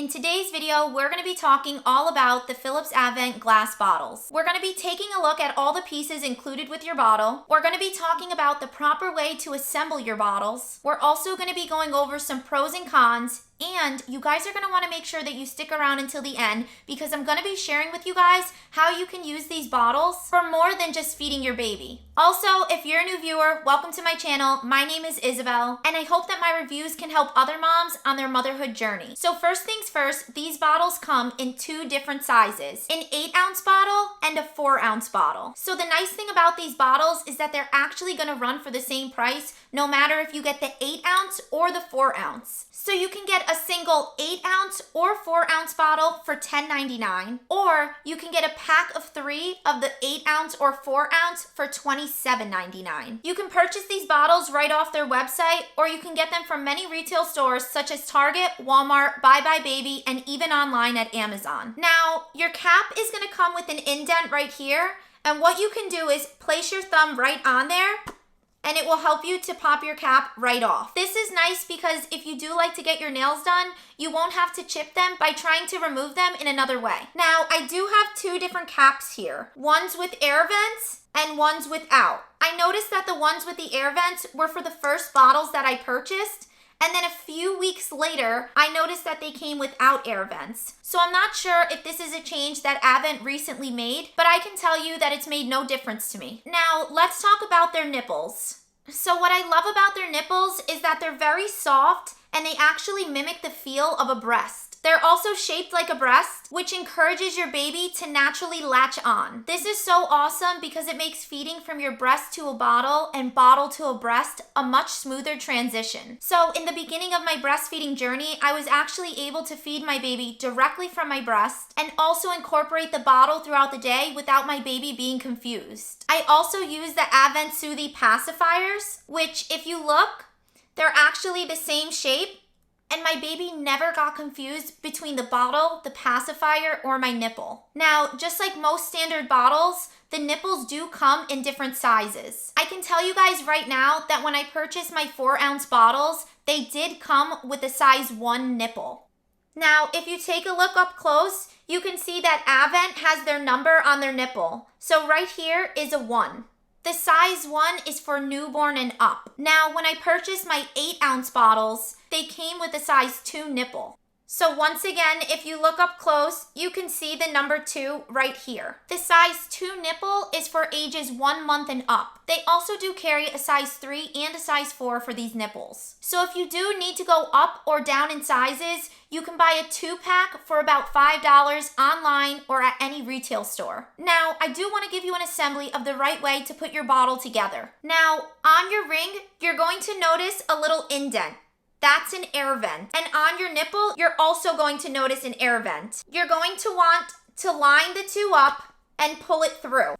In today's video, we're going to be talking all about the Philips Avent Glass Bottles. We're going to be taking a look at all the pieces included with your bottle. We're going to be talking about the proper way to assemble your bottles. We're also going to be going over some pros and cons, and you guys are going to want to make sure that you stick around until the end because I'm going to be sharing with you guys how you can use these bottles for more than just feeding your baby. Also, if you're a new viewer, welcome to my channel. My name is Isabel, and I hope that my reviews can help other moms on their motherhood journey. So first things first, these bottles come in two different sizes, an 8-ounce bottle and a 4-ounce bottle. So the nice thing about these bottles is that they're actually going to run for the same price no matter if you get the 8-ounce or the 4-ounce. So you can get a single 8-ounce or 4-ounce bottle for $10.99, or you can get a pack of 3 of the 8-ounce or 4-ounce for $27.99. You can purchase these bottles right off their website, or you can get them from many retail stores such as Target, Walmart, Buy Buy Baby, and even online at Amazon. Now, your cap is going to come with an indent right here, and what you can do is place your thumb right on there, and it will help you to pop your cap right off. This is nice because if you do like to get your nails done, you won't have to chip them by trying to remove them in another way. Now, I do have two different caps here. One's with air vents and one's without. I noticed that the ones with the air vents were for the first bottles that I purchased, and then a few weeks later, I noticed that they came without air vents. So I'm not sure if this is a change that Avent recently made, but I can tell you that it's made no difference to me. Now, let's talk about their nipples. So what I love about their nipples is that they're very soft and they actually mimic the feel of a breast. They're also shaped like a breast, which encourages your baby to naturally latch on. This is so awesome because it makes feeding from your breast to a bottle and bottle to a breast a much smoother transition. So in the beginning of my breastfeeding journey, I was actually able to feed my baby directly from my breast and also incorporate the bottle throughout the day without my baby being confused. I also use the Avent Soothy pacifiers, which if you look, they're actually the same shape, and my baby never got confused between the bottle, the pacifier, or my nipple. Now, just like most standard bottles, the nipples do come in different sizes. I can tell you guys right now that when I purchased my 4-ounce bottles, they did come with a size 1 nipple. Now, if you take a look up close, you can see that Avent has their number on their nipple. So right here is a 1. The size 1 is for newborn and up. Now, when I purchased my 8-ounce bottles, they came with a size 2 nipple. So once again, if you look up close, you can see the number 2 right here. The size 2 nipple is for ages 1 month and up. They also do carry a size 3 and a size 4 for these nipples. So if you do need to go up or down in sizes, you can buy a 2-pack for about $5 online or at any retail store. Now, I do want to give you an assembly of the right way to put your bottle together. Now, on your ring, you're going to notice a little indent. That's an air vent. And on your nipple, you're also going to notice an air vent. You're going to want to line the two up and pull it through.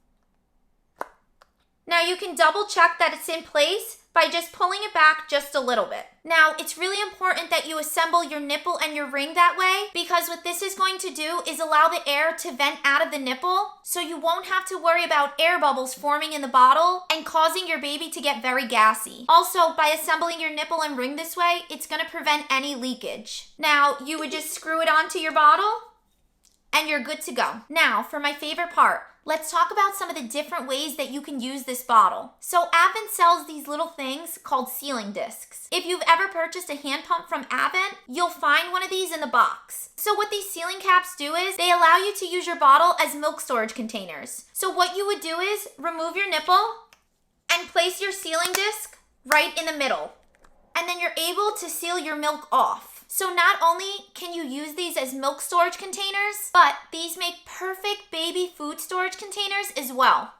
Now you can double check that it's in place by just pulling it back just a little bit. Now, it's really important that you assemble your nipple and your ring that way because what this is going to do is allow the air to vent out of the nipple so you won't have to worry about air bubbles forming in the bottle and causing your baby to get very gassy. Also, by assembling your nipple and ring this way, it's going to prevent any leakage. Now, you would just screw it onto your bottle and you're good to go. Now, for my favorite part, let's talk about some of the different ways that you can use this bottle. So Avent sells these little things called sealing discs. If you've ever purchased a hand pump from Avent, you'll find one of these in the box. So what these sealing caps do is they allow you to use your bottle as milk storage containers. So what you would do is remove your nipple and place your sealing disc right in the middle. And then you're able to seal your milk off. So not only can you use these as milk storage containers, but these make perfect baby food storage containers as well.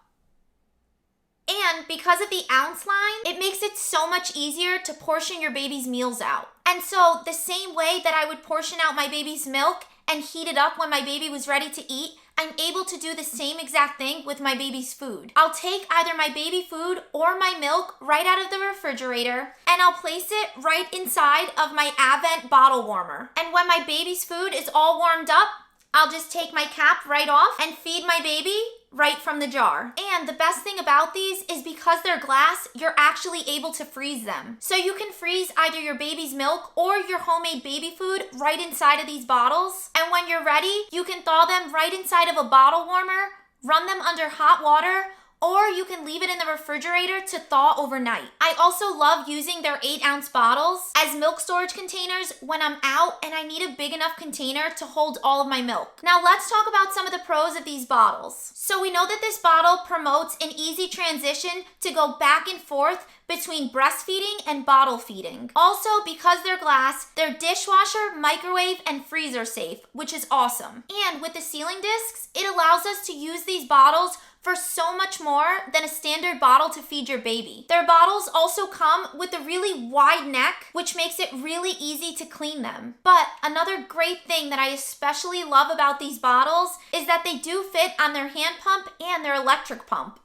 And because of the ounce line, it makes it so much easier to portion your baby's meals out. And so the same way that I would portion out my baby's milk and heat it up when my baby was ready to eat, I'm able to do the same exact thing with my baby's food. I'll take either my baby food or my milk right out of the refrigerator and I'll place it right inside of my Avent bottle warmer. And when my baby's food is all warmed up, I'll just take my cap right off and feed my baby right from the jar. And the best thing about these is because they're glass, you're actually able to freeze them. So you can freeze either your baby's milk or your homemade baby food right inside of these bottles. And when you're ready, you can thaw them right inside of a bottle warmer, run them under hot water, or you can leave it in the refrigerator to thaw overnight. I also love using their 8-ounce bottles as milk storage containers when I'm out and I need a big enough container to hold all of my milk. Now let's talk about some of the pros of these bottles. So we know that this bottle promotes an easy transition to go back and forth between breastfeeding and bottle feeding. Also, because they're glass, they're dishwasher, microwave, and freezer safe, which is awesome. And with the sealing discs, it allows us to use these bottles for so much more than a standard bottle to feed your baby. Their bottles also come with a really wide neck, which makes it really easy to clean them. But another great thing that I especially love about these bottles is that they do fit on their hand pump and their electric pump.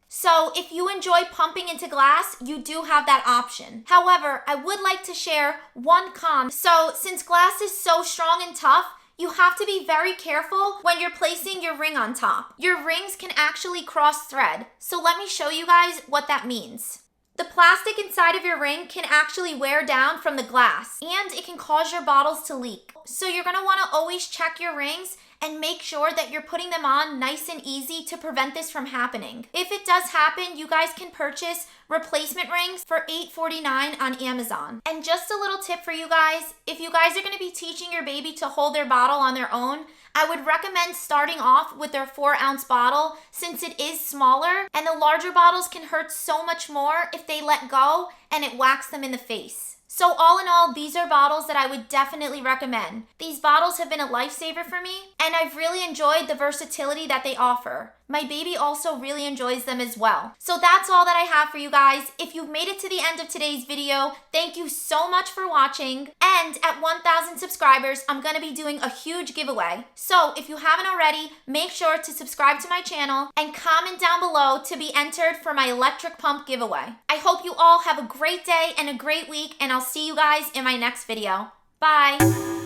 So if you enjoy pumping into glass, you do have that option. However, I would like to share one con. So since glass is so strong and tough, you have to be very careful when you're placing your ring on top. Your rings can actually cross thread. So let me show you guys what that means. The plastic inside of your ring can actually wear down from the glass, and it can cause your bottles to leak. So you're gonna wanna always check your rings and make sure that you're putting them on nice and easy to prevent this from happening. If it does happen, you guys can purchase replacement rings for $8.49 on Amazon. And just a little tip for you guys, if you guys are gonna be teaching your baby to hold their bottle on their own, I would recommend starting off with their 4-ounce bottle since it is smaller, and the larger bottles can hurt so much more if they let go and it whacks them in the face. So all in all, these are bottles that I would definitely recommend. These bottles have been a lifesaver for me, and I've really enjoyed the versatility that they offer. My baby also really enjoys them as well. So that's all that I have for you guys. If you've made it to the end of today's video, thank you so much for watching. And at 1,000 subscribers, I'm gonna be doing a huge giveaway. So if you haven't already, make sure to subscribe to my channel and comment down below to be entered for my electric pump giveaway. I hope you all have a great day and a great week, and I'll see you guys in my next video. Bye.